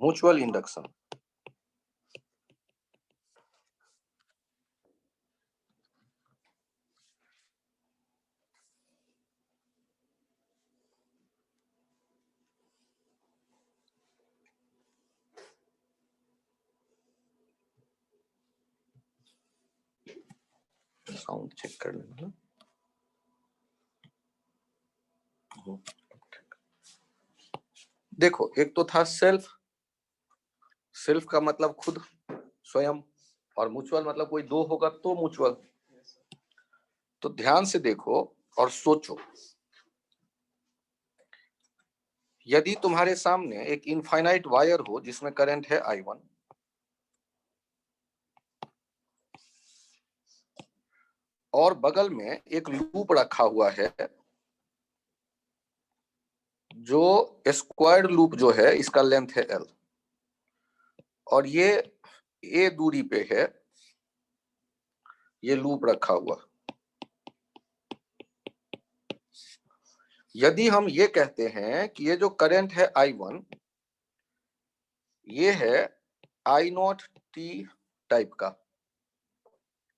Mutual induction. Sound check कर लेना। देखो, एक तो था सेल्फ, सेल्फ का मतलब खुद, स्वयं, और म्यूचुअल मतलब कोई दो होगा तो म्यूचुअल। तो ध्यान से देखो और सोचो, यदि तुम्हारे सामने एक इनफाइनाइट वायर हो जिसमें करंट है I1, और बगल में एक लूप रखा हुआ है जो स्क्वायर्ड लूप जो है, इसका लेंथ है L, और ये A दूरी पे है ये लूप रखा हुआ। यदि हम ये कहते हैं कि ये जो करंट है I1, ये है I0t टाइप का,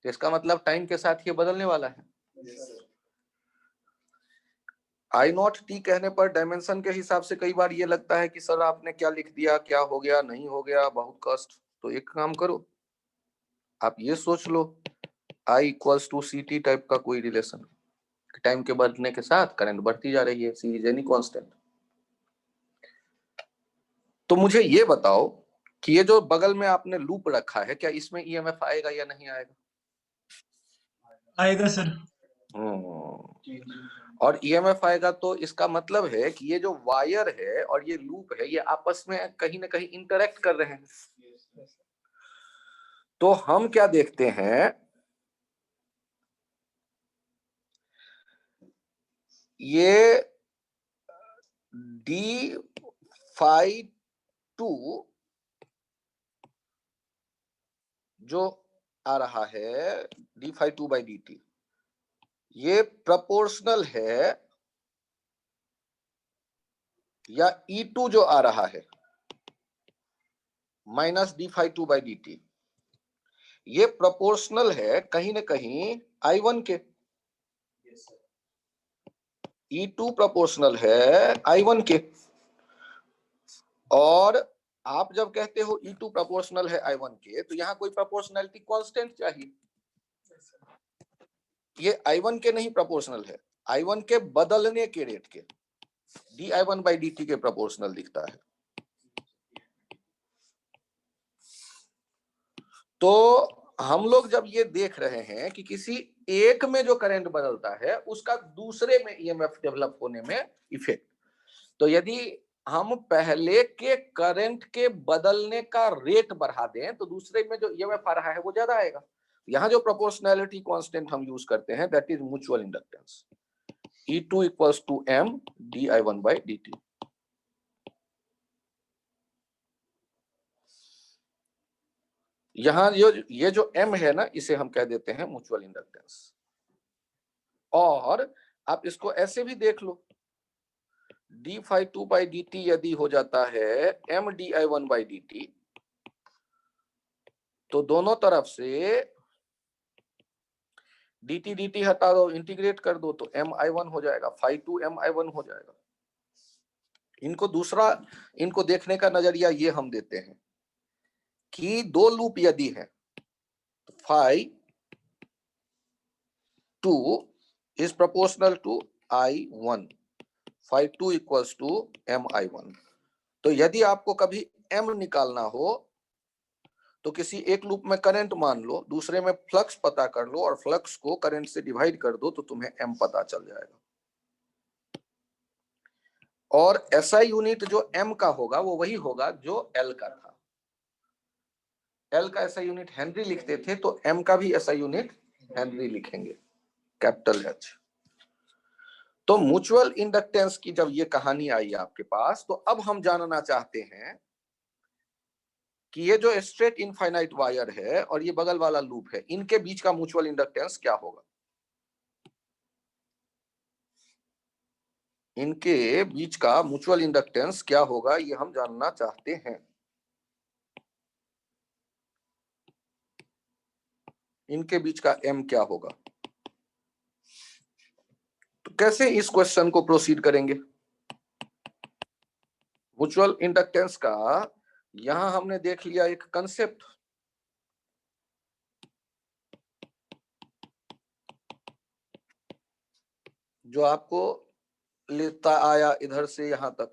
तो इसका मतलब टाइम के साथ ये बदलने वाला है। I0t कहने पर डायमेंशन के हिसाब से कई बार ये लगता है कि सर आपने क्या लिख दिया, क्या हो गया, नहीं हो गया, बहुत कष्ट। तो एक काम करो, आप ये सोच लो I equals to CT type का कोई रिलेशन, टाइम के बढ़ने के साथ करंट बढ़ती जा रही है, C इज एनी कांस्टेंट। तो मुझे ये बताओ कि ये जो बगल में आपने लूप रखा है, क्या इसमें EMF आएगा या नहीं आएगा? आएगा सर। और EMF आएगा तो इसका मतलब है कि ये जो वायर है और ये लूप है, ये आपस में कहीं ना कहीं इंटरेक्ट कर रहे हैं। तो हम क्या देखते हैं, ये d∅2 जो आ रहा है d∅2/dt, ये प्रोपोर्शनल है, या E2 जो आ रहा है माइनस d∅2/dt, ये प्रोपोर्शनल है कहीं ना कहीं I1 के। E2 प्रोपोर्शनल है I1 के, और आप जब कहते हो E2 प्रोपोर्शनल है I1 के, तो यहाँ कोई प्रोपोर्शनैलिटी कांस्टेंट चाहिए। ये I1 के नहीं प्रोपोर्शनल है, I1 के बदलने के रेट के, di1/dt के प्रोपोर्शनल दिखता है। तो हम लोग जब ये देख रहे हैं कि किसी एक में जो करंट बदलता है उसका दूसरे में EMF डेवलप होने में इफेक्ट, तो यदि हम पहले के करंट के बदलने का रेट बढ़ा दें तो दूसरे में जो EMF आ रहा है वो ज्यादा आएगा। यहाँ जो प्रोपोर्शनैलिटी कांस्टेंट हम यूज करते हैं, that is mutual inductance, E2 equals to M di1/dt। यहाँ ये जो M है ना, इसे हम कह देते हैं म्यूचुअल इंडक्टेंस। और आप इसको ऐसे भी देख लो, d∅2/dt यदि हो जाता है M di1/dt, तो दोनों तरफ से dt हटा दो, इंटीग्रेट कर दो, तो Mi1 हो जाएगा, ∅2 Mi1 हो जाएगा। इनको देखने का नजरिया ये हम देते हैं कि दो लूप यदि है, ∅2 is proportional to I1, ∅2 equals to Mi1। तो यदि आपको कभी M निकालना हो तो किसी एक लूप में करंट मान लो, दूसरे में फ्लक्स पता कर लो, और फ्लक्स को करंट से डिवाइड कर दो, तो तुम्हें M पता चल जाएगा। और SI यूनिट जो M का होगा वो वही होगा जो L का था। L का SI यूनिट हेनरी लिखते थे, तो M का भी SI यूनिट हेनरी लिखेंगे, कैपिटल H। तो म्यूचुअल इंडक्टेंस की जब ये कहानी आई आपके पास, तो अब हम जानना चाहते हैं कि ये जो स्ट्रेट इनफाइनाइट वायर है और ये बगल वाला लूप है, इनके बीच का म्यूचुअल इंडक्टेंस क्या होगा। इनके बीच का म्यूचुअल इंडक्टेंस क्या होगा, ये हम जानना चाहते हैं। इनके बीच का m क्या होगा। तो कैसे इस क्वेश्चन को प्रोसीड करेंगे। म्यूचुअल इंडक्टेंस का यहां हमने देख लिया एक कंसेप्ट, जो आपको लेता आया इधर से यहां तक।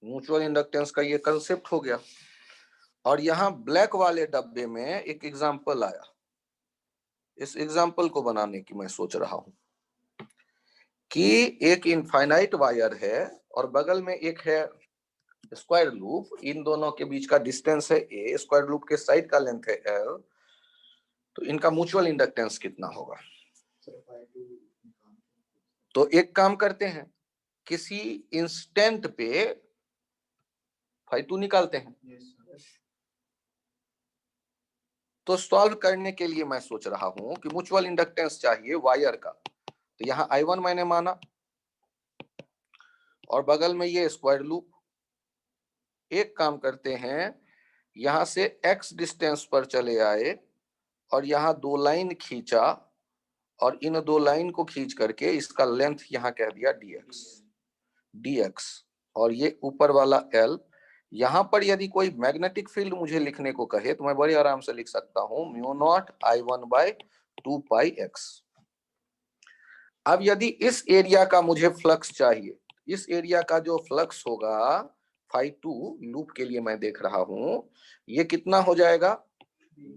म्यूचुअल इंडक्टेंस का ये कंसेप्ट हो गया। और यहाँ ब्लैक वाले डब्बे में एक एग्जाम्पल आया। इस एग्जाम्पल को बनाने की मैं सोच रहा हूं कि एक इनफाइनाइट वायर है और बगल में एक है स्क्वायर लूप, इन दोनों के बीच का डिस्टेंस है a, स्क्वायर लूप के साइड का लेंथ है l, तो इनका म्यूचुअल इंडक्टेंस कितना होगा। तो एक काम करते हैं, किसी इंस्टेंट पे φ2 निकालते हैं। तो सॉल्व करने के लिए मैं सोच रहा हूं कि म्यूचुअल इंडक्टेंस चाहिए वायर का, तो यहाँ I1 मैंने माना और बगल में ये स्क्वायर लूप। एक काम करते हैं, यहां से x डिस्टेंस पर चले आए और यहाँ दो लाइन खींचा और इन दो लाइन को खींच करके इसका लेंथ यहाँ कह दिया dx, और ये ऊपर वाला l। यहाँ पर यदि कोई मैग्नेटिक फील्ड मुझे लिखने को कहे तो मैं बड़े आराम से लिख सकता हूं μ0 I1/2 पाई x। अब यदि इस एरिया का मुझे फ्लक्स चाहिए, इस एरिया का जो फ्लक्स होगा φ2 लूप के लिए मैं देख रहा हूं, ये कितना हो जाएगा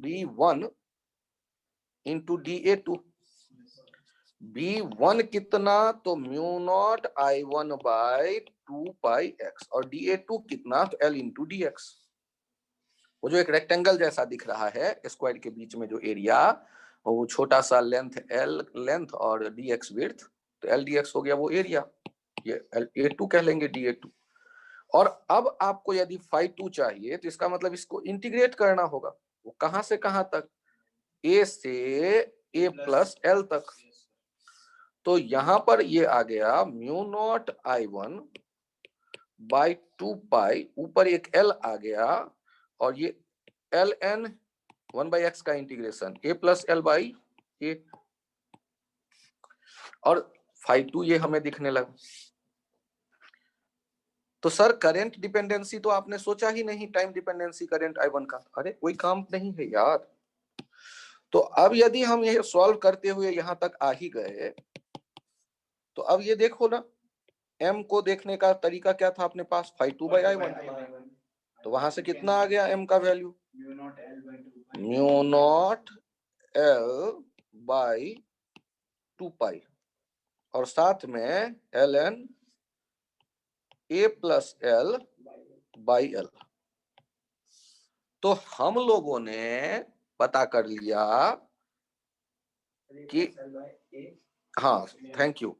B1 इंटू dA2। B1 कितना, तो μ0 I1/2 पाई x, और dA2 कितना, तो L इंटू dx। वो जो एक रेक्टेंगल जैसा दिख रहा है स्क्वायर के बीच में जो एरिया, वो छोटा सा लेंथ L लेंथ और dx विड्थ, तो L dx हो गया वो एरिया, ये A2 कह लेंगे dA2। और अब आपको यदि φ2 चाहिए तो इसका मतलब इसको इंटीग्रेट करना होगा। वो कहां से कहां तक, A से A प्लस L तक। तो यहां पर ये आ गया μ0 I1/2 पाई, ऊपर एक L आ गया और ये ln 1/x का integration A plus L by A, और φ2 ये हमें दिखने लगा। तो सर करंट डिपेंडेंसी तो आपने सोचा ही नहीं, टाइम डिपेंडेंसी करंट I1 का, अरे कोई काम नहीं है यार। तो अब यदि हम ये सॉल्व करते हुए यहां तक आ ही गए, तो अब ये देखो ना, m को देखने का तरीका क्या था अपने पास, φ2/I1। तो वहां से कितना आ गया m का वैल्यू, μ0 L/2 पाई, और साथ में ln A plus L by L। तो हम लोगों ने पता कर लिया कि, हाँ थैंक यू,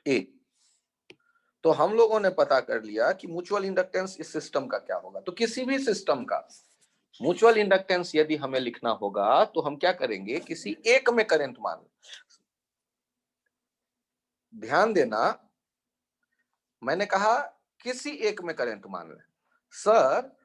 A। तो हम लोगों ने पता कर लिया कि म्यूचुअल इंडक्टेंस इस सिस्टम का क्या होगा। तो किसी भी सिस्टम का म्यूचुअल इंडक्टेंस यदि हमें लिखना होगा तो हम क्या करेंगे, किसी एक में करंट मान। ध्यान देना, मैंने कहा किसी एक में करंट मान लें। सर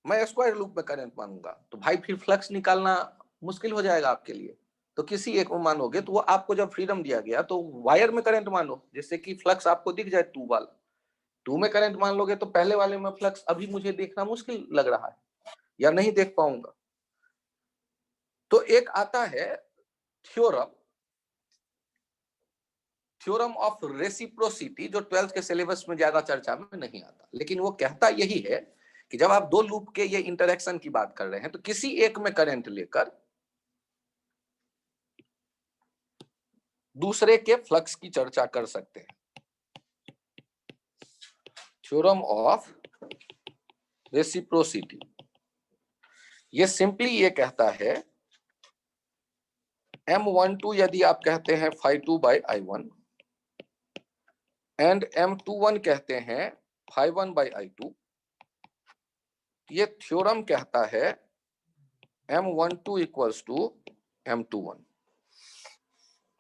मैं स्क्वायर लूप में करंट मानूंगा तो भाई फिर फ्लक्स निकालना मुश्किल हो जाएगा आपके लिए। तो किसी एक में मानोगे तो वो आपको जब फ्रीडम दिया गया तो वायर में करंट मानो, जिससे कि फ्लक्स आपको दिख जाए 2 वाला। 2 में करंट मान लोगे तो पहले वाले में फ्लक्स अभी मुझे देखना मुश्किल लग रहा है या नहीं देख पाऊंगा। तो एक आता है थ्योरम ऑफ रेसिप्रोसिटी, जो 12th के सिलेबस में ज्यादा चर्चा में नहीं आता, लेकिन वो कहता यही है कि जब आप दो लूप के ये इंटरेक्शन की बात कर रहे हैं तो किसी एक में करंट लेकर दूसरे के फ्लक्स की चर्चा कर सकते हैं। थ्योरम ऑफ रेसिप्रोसिटी ये सिंपली ये कहता है M12 यदि आप कहते हैं φ2/I1 एंड M21 कहते हैं φ1/I2, ये थ्योरम कहता है M12 equals to M21।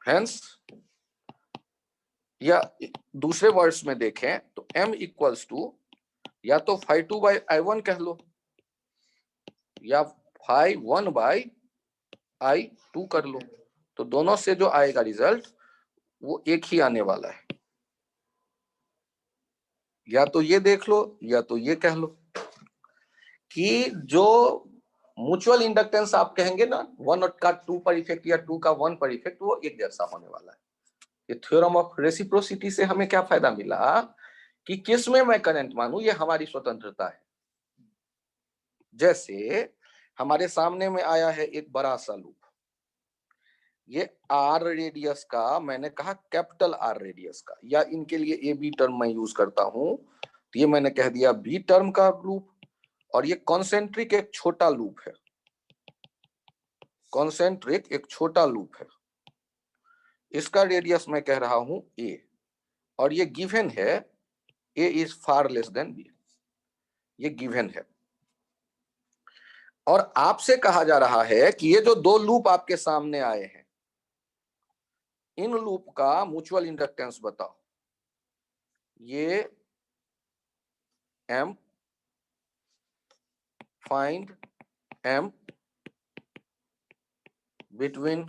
Hence, या दूसरे वर्ड्स में देखें तो M इक्वल्स टू या तो phi 2 by I1 कह लो या phi 1 by I2 कर लो, तो दोनों से जो आएगा रिजल्ट वो एक ही आने वाला है। या तो ये देख लो या तो ये कह लो कि जो म्यूचुअल इंडक्टेंस आप कहेंगे ना 1 का 2 पर इफेक्ट या 2 का 1 पर इफेक्ट, वो एक जैसा होने वाला है। ये थ्योरम ऑफ रेसिप्रोसिटी से हमें क्या फायदा मिला कि किस में मैं करंट मानूं, ये हमारी स्वतंत्रता है। जैसे हमारे सामने में आया है एक बड़ा सा लूप, ये आर रेडियस का, मैंने कहा कैपिटल आर रेडियस का, या इनके लिए ए बी टर्म मैं यूज करता हूं, तो ये मैंने कह दिया बी टर्म का लूप, और ये कॉन्सेंट्रिक एक छोटा लूप है, कॉन्सेंट्रिक एक छोटा लूप है, इसका रेडियस मैं कह रहा हूं ए, और ये गिवन है A is far less than B, ये गिवन है। और आपसे कहा जा रहा है कि ये जो दो लूप आपके सामने आए हैं, इन लूप का म्यूचुअल इंडक्टेंस बताओ। ये M, find M between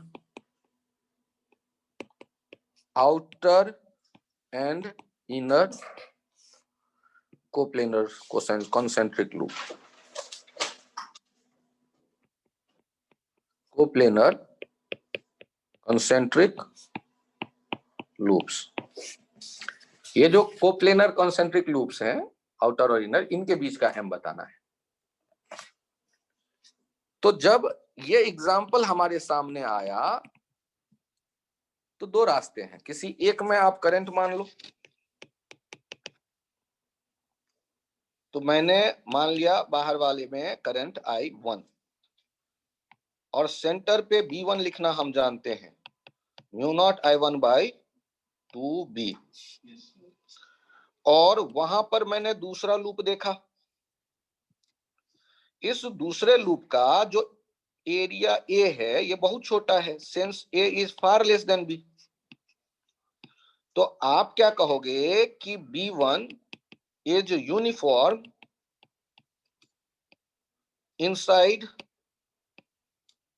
outer and inner coplanar concentric loop, coplanar concentric loops। ये जो कोप्लेनर कॉन्सेंट्रिक लूप्स हैं आउटर और इनर, इनके बीच का M बताना है। तो जब ये एग्जाम्पल हमारे सामने आया तो दो रास्ते हैं, किसी एक में आप करंट मान लो, तो मैंने मान लिया बाहर वाले में करंट I1, और सेंटर पे B1 लिखना हम जानते हैं mu naught I1 by 2B, और वहां पर मैंने दूसरा लूप देखा, इस दूसरे लूप का जो एरिया A है ये बहुत छोटा है, since A is far less then B, तो आप क्या कहोगे कि B1 is uniform inside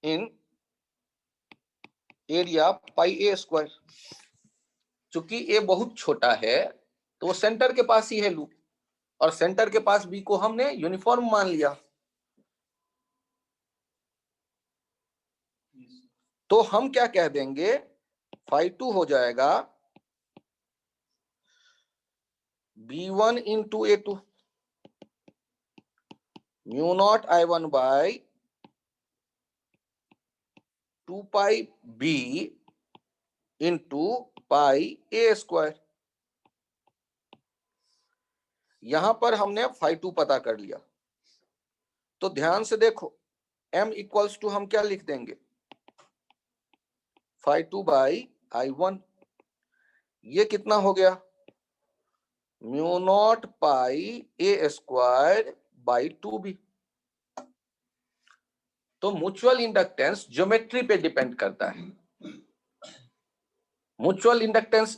in area pi A square. चूंकि A बहुत छोटा है तो वो सेंटर के पास ही है लूप, और सेंटर के पास B को हमने यूनिफॉर्म मान लिया, तो हम क्या कह देंगे, phi 2 हो जाएगा B1 into A2 mu naught I1 by 2 pi B into pi A square. यहां पर हमने phi 2 पता कर लिया, तो ध्यान से देखो M इक्वल्स टू हम क्या लिख देंगे, phi 2 by I1, ये कितना हो गया mu not pi A square by 2B। तो म्यूचुअल इंडक्टेंस ज्योमेट्री पे डिपेंड करता है, म्यूचुअल इंडक्टेंस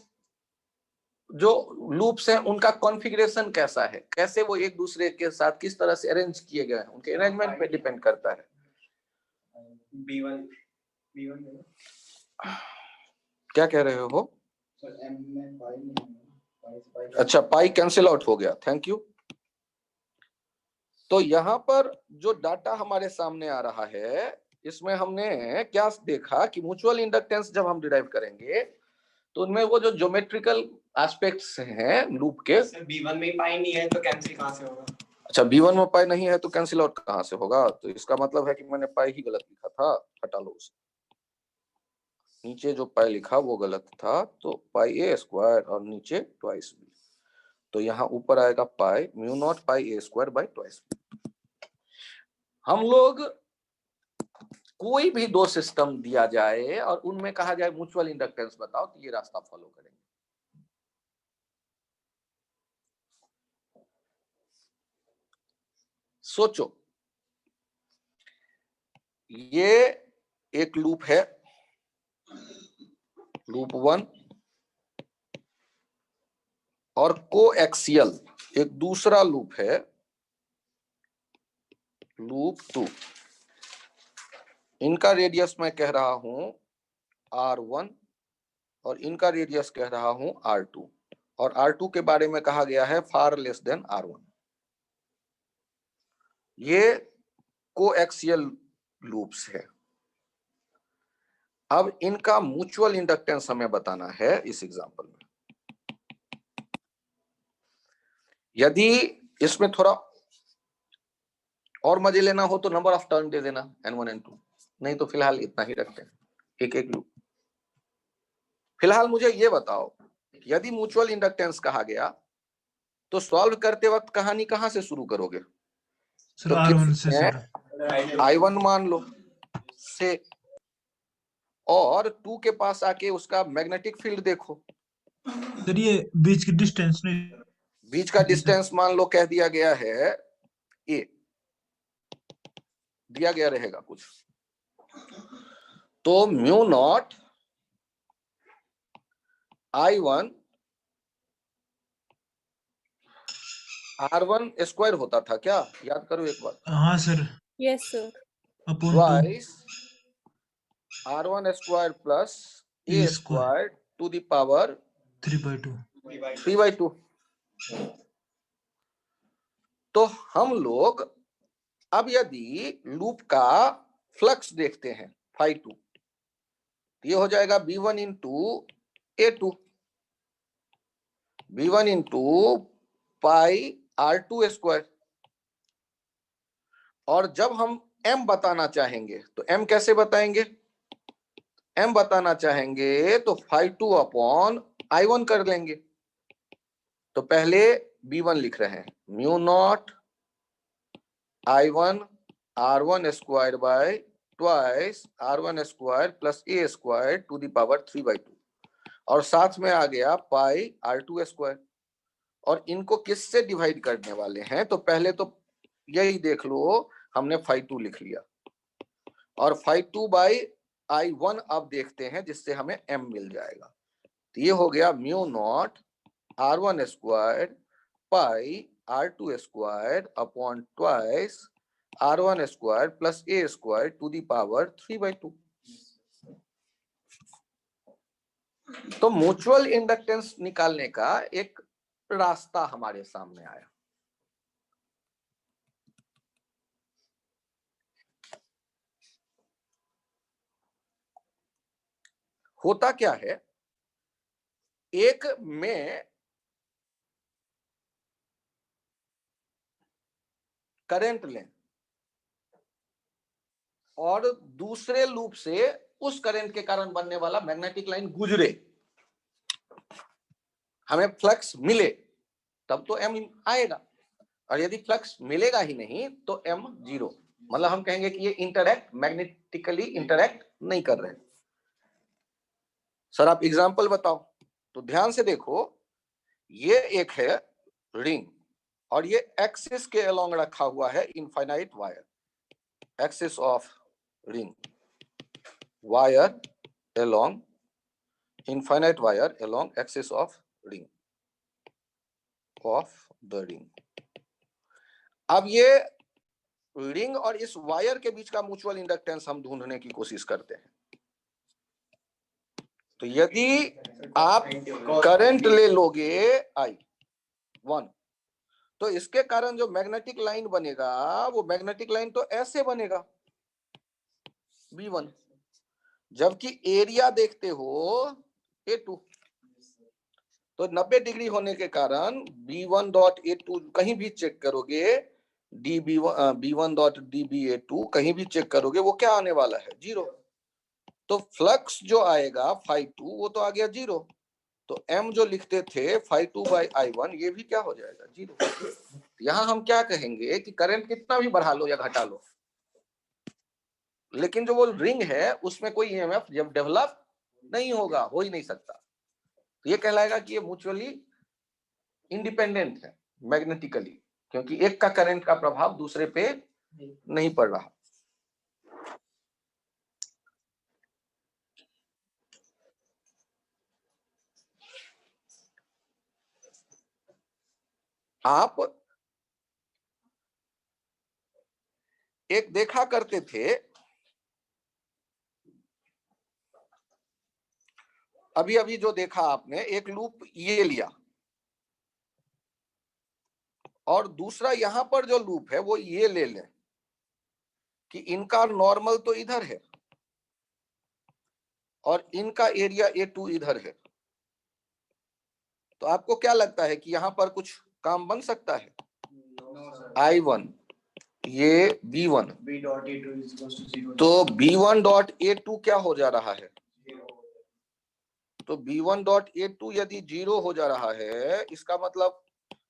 जो लूप्स हैं उनका कॉन्फ़िगरेशन कैसा है, कैसे वो एक दूसरे के साथ किस तरह से अरेंज किए गए हैं, उनके अरेंजमेंट पे डिपेंड करता है। B1 क्या कह रहे हो? अच्छा, पाई कैंसिल आउट हो गया, थैंक यू। तो यहाँ पर जो डाटा हमारे सामने आ रहा है, इसमें हमने क्या देखा कि म्यूचुअल इंडक्टेंस जब हम डिराइव करेंगे तो उनमें वो जो ज्योमेट्रिकल एस्पेक्ट्स हैं लूप के, B1 में पाई नहीं है तो कैंसिल कहां से होगा? अच्छा, B1 में पाई नहीं है तो कैंसिल आउट कहां से होगा? तो इसका मतलब है कि मैंने पाई ही गलत लिखा था, हटा लो उसे, नीचे जो पाई लिखा वो गलत था, तो पाई A स्क्वायर और नीचे ट्वाइस B, तो यहाँ ऊपर आएगा पाई mu naught pi A square by twice B। हम लोग कोई भी दो सिस्टम दिया जाए और उनमें कहा जाए म्यूचुअल इंडक्टेंस बताओ, तो ये रास्ता फॉलो करेंगे। सोचो, ये एक लूप है, लूप 1, और कोएक्सियल एक दूसरा लूप है लूप 2, इनका रेडियस मैं कह रहा हूं R1 और इनका रेडियस कह रहा हूं R2, और R2 के बारे में कहा गया है फार लेस देन R1। ये कोएक्सियल लूप्स है। अब इनका म्यूचुअल इंडक्टेंस हमें बताना है इस एग्जांपल में। यदि इसमें थोड़ा और मजे लेना हो तो नंबर ऑफ टर्न दे देना N1 N2, नहीं तो फिलहाल इतना ही रखते हैं, एक एक लूप। फिलहाल मुझे ये बताओ, यदि म्यूचुअल इंडक्टेंस कहा गया तो सॉल्व करते वक्त कहानी कहां से शुरू करोगे? सर तो R1 से किसी सर I1 मान लो से, और 2 के पास आके उसका मैग्नेटिक फील्ड देखो। सर ये बीच की डिस्टेंस नहीं, बीच का डिस्टेंस मान लो कह दिया गया है ए, दिया गया रहेगा कुछ, तो mu naught I1 R1 square होता था क्या? याद करो एक बार। हाँ sir yes sir. Upon 2 twice R1 square plus a a square square to the power 3/2। 3/2। तो हम लोग अब यदि लूप का फ्लक्स देखते हैं φ2, ये हो जाएगा B1 into A2, B1 into pi R2 square. और जब हम m बताना चाहेंगे तो m कैसे बताएंगे? m बताना चाहेंगे तो φ2 अपॉन I1 कर लेंगे। तो पहले B1 लिख रहे हैं, mu naught I1 R1 square by twice R1 square plus a square to the power 3/2, और साथ में आ गया पाई R2 स्क्वायर। और इनको किससे डिवाइड करने वाले हैं? तो पहले तो यही देख लो, हमने φ2 लिख लिया, और φ2 बाई I1 अब देखते हैं, जिससे हमें m मिल जाएगा। तो ये हो गया mu naught R1 square pi R2 square upon twice R1 square plus a square to the power 3/2। तो म्यूचुअल इंडक्टेंस निकालने का एक रास्ता हमारे सामने आया। होता क्या है, एक में करंट लें और दूसरे लूप से उस करंट के कारण बनने वाला मैग्नेटिक लाइन गुजरे, हमें फ्लक्स मिले, तब तो m आएगा। और यदि फ्लक्स मिलेगा ही नहीं तो m 0, मतलब हम कहेंगे कि ये इंटरैक्ट, मैग्नेटिकली इंटरैक्ट नहीं कर रहे। सर आप एग्जांपल बताओ। तो ध्यान से देखो, ये एक है रिंग और ये एक्सिस के अलोंग रखा हुआ है infinite wire, axis of ring, wire along infinite wire along axis of ring of the ring। अब ये रिंग और इस वायर के बीच का म्यूचुअल इंडक्टेंस हम ढूंढने की कोशिश करते हैं। तो यदि आप करंट ले लोगे I1, तो इसके कारण जो मैग्नेटिक लाइन बनेगा, वो मैग्नेटिक लाइन तो ऐसे बनेगा B1, जबकि एरिया देखते हो A2। तो 90 डिग्री होने के कारण B1.A2 कहीं भी चेक करोगे, B1.dBA2 कहीं भी चेक करोगे, वो क्या आने वाला है? 0। तो फ्लक्स जो आएगा φ2 वो तो आ गया 0। तो m जो लिखते थे φ2 बाई I1, ये भी क्या हो जाएगा? 0। यहां हम क्या कहेंगे कि करंट कितना भी बढ़ा लो या घटा लो, लेकिन जो वो रिंग है उसमें कोई EMF जब डेवलप नहीं होगा, हो ही नहीं सकता। तो ये कहलाएगा कि ये म्यूचुअली इंडिपेंडेंट है मैग्नेटिकली, क्योंकि एक का करंट का प्रभाव दूसरे पे नहीं पड़ रहा। आप एक देखा करते थे, अभी अभी जो देखा आपने, एक लूप ये लिया और दूसरा यहां पर जो लूप है वो ये ले लें कि इनका नॉर्मल तो इधर है और इनका एरिया A2 इधर है, तो आपको क्या लगता है कि यहां पर कुछ काम बन सकता है? I1 ये B1, तो B1.A2 क्या हो जा रहा है? तो B1.A2 यदि 0 हो जा रहा है, इसका मतलब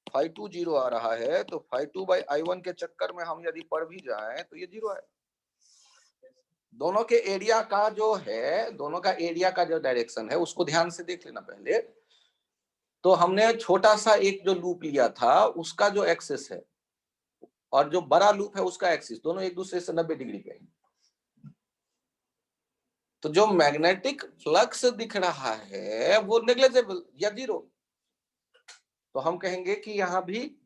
phi2 0 आ रहा है, तो phi2 by I1 के चक्कर में हम यदि पढ़ भी जाएं तो ये 0 है। दोनों के एरिया का जो है, दोनों का एरिया का जो डायरेक्शन है उसको ध्यान से देख लेना पहले। तो हमने छोटा सा एक जो लूप लिया था उसका जो एक्सिस है और जो बड़ा लूप है उसका एक्सिस, दोनों एक दूसरे से 90 डिग्री पे हैं। तो जो मैग्नेटिक फ्लक्स दिख रहा है वो नेग्लिजिबल या 0, तो हम कहेंगे कि यहां भी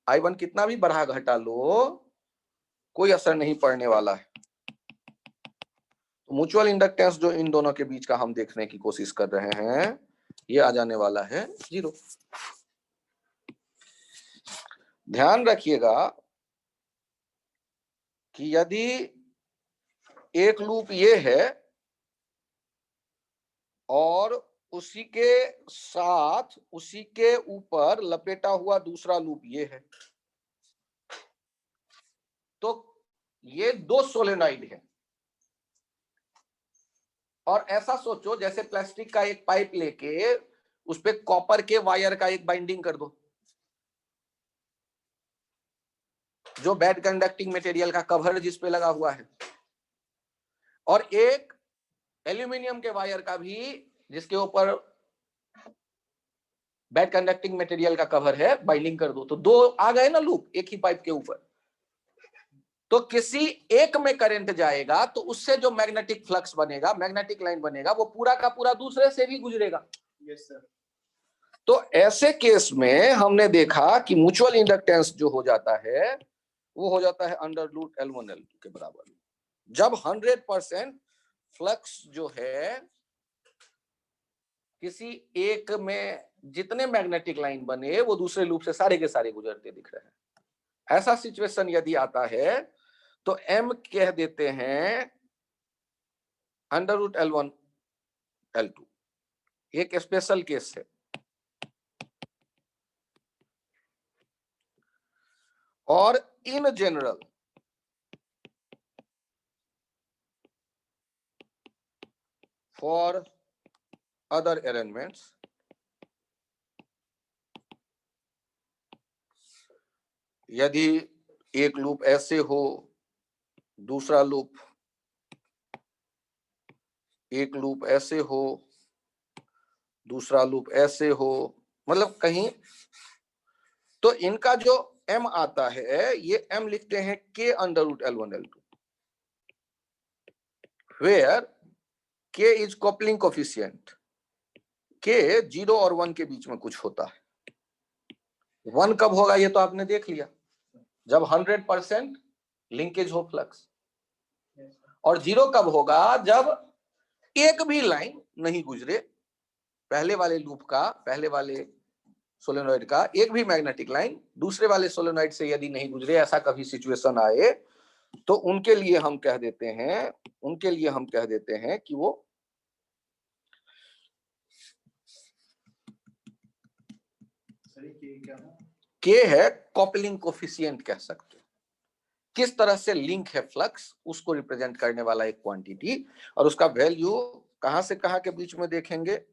I1 कितना भी बढ़ा घटा लो कोई असर नहीं पड़ने वाला है। तो म्यूचुअल इंडक्टेंस जो इन दोनों के बीच का हम देखने की कोशिश कर रहे हैं, ये आ जाने वाला है 0। ध्यान रखिएगा कि यदि एक लूप ये है और उसी के साथ उसी के ऊपर लपेटा हुआ दूसरा लूप ये है, तो ये 2 सोलेनॉइड है। और ऐसा सोचो जैसे प्लास्टिक का एक पाइप लेके उस पे कॉपर के वायर का एक बाइंडिंग कर दो, जो बैड कंडक्टिंग मटेरियल का कवर जिस पे लगा हुआ है, और एक एल्यूमिनियम के वायर का भी जिसके ऊपर बैड कंडक्टिंग मटेरियल का कवर है, बाइंडिंग कर दो, तो 2 आ गए ना लूप एक ही पाइप के ऊपर। तो किसी एक में करंट जाएगा तो उससे जो मैग्नेटिक फ्लक्स बनेगा, मैग्नेटिक लाइन बनेगा, वो पूरा का पूरा दूसरे से भी गुजरेगा। Yes sir. तो ऐसे केस में हमने देखा कि म्यूचुअल इंडक्टेंस जो हो जाता है वो हो जाता है √L1L2 के बराबर, जब 100% फ्लक्स जो है किसी एक में जितने मैग्नेटिक लाइन बने वो दूसरे लूप से सारे के सारे गुजरते दिख रहे हैं। ऐसा सिचुएशन यदि आता है तो M कह देते हैं √L1L2, एक स्पेशल केस है। और in general for other arrangements यदि एक लूप ऐसे हो, दूसरा लूप एक लूप ऐसे हो, दूसरा लूप ऐसे हो, मतलब कहीं, तो इनका जो M आता है ये M लिखते हैं K √L1L2, where K is coupling coefficient, K 0 और 1 के बीच में कुछ होता है। 1 कब होगा ये तो आपने देख लिया, जब 100% लिंकेज हो फ्लक्स, और 0 कब होगा जब एक भी लाइन नहीं गुजरे, पहले वाले लूप का, पहले वाले सोलेनॉइड का एक भी मैग्नेटिक लाइन दूसरे वाले सोलेनॉइड से यदि नहीं गुजरे, ऐसा कभी सिचुएशन आए तो उनके लिए हम कह देते हैं कि वो के है कॉपलिंग कोफिशिएंट कह सकते हैं। किस तरह से लिंक है फ्लक्स उसको रिप्रेजेंट करने वाला एक क्वांटिटी, और उसका वैल्यू कहां से कहां के बीच में देखेंगे,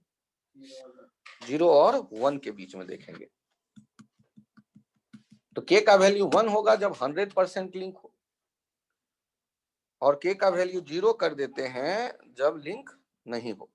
0 और 1 के बीच में देखेंगे। तो K का वैल्यू 1 होगा जब 100% लिंक हो, और K का वैल्यू 0 कर देते हैं जब लिंक नहीं हो।